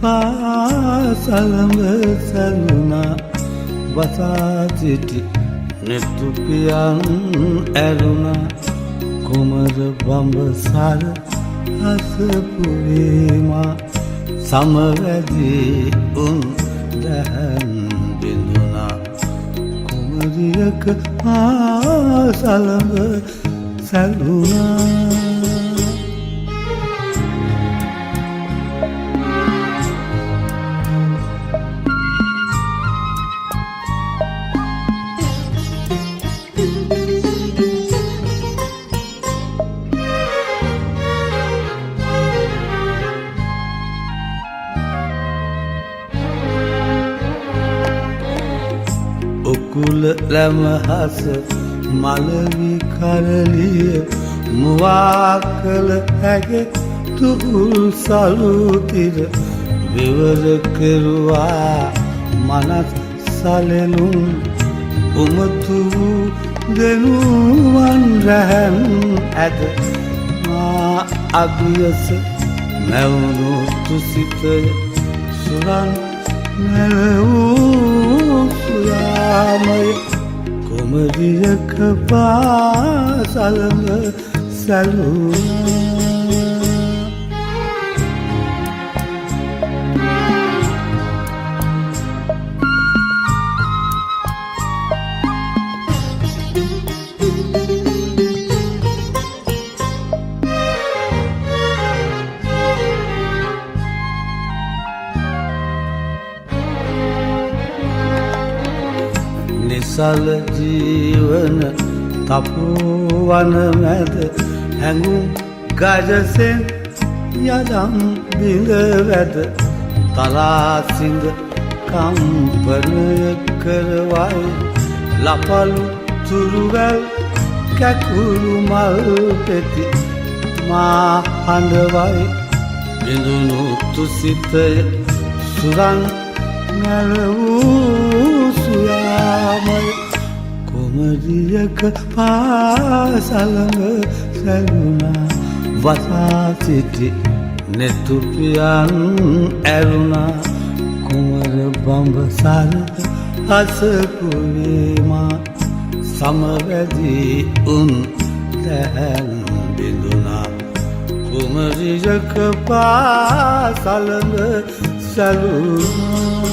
පාසලම සැලුණා වසා සිටි නෙතුපියන් ඇරුණා කුමර බඹසර අසපුරේමා සමවැදී උන් දැන් බිඳුණා කුමරියක පාසලම සැලුණා උකුල ලැමහස මලවි කරලිය මුවා කළ හැගේ තුහුල් සලුතිර විවර කෙරුවා මනස් සලෙලුම් උමතු දෙනුවන් රැහැන් ඇද මා අභියස නැවුණු තුසිතය සුරන් නැලවූ සුයාමය කුමරියක පාසලම සැලුණා නිසල ජීවන තපුවන මැද හැඟුම් ගජසෙන් යදම් බිඳ වැද තලාසිඳ කම්පනය කරවයි ලපලු තුරුවැල් කැකුරු මල් පෙති මා හඬවයි බිඳුණු තුසිතය සුරන් නැලවූ සුයාමය කුමරියක පාසලම සැලුණා වසා සිටි නෙතුපියන් ඇරුණා කුමර බඹසර අසපුරේමා සමවැදී උන් දැන් බිඳුණා කුමරියක පාසලම සැලුණා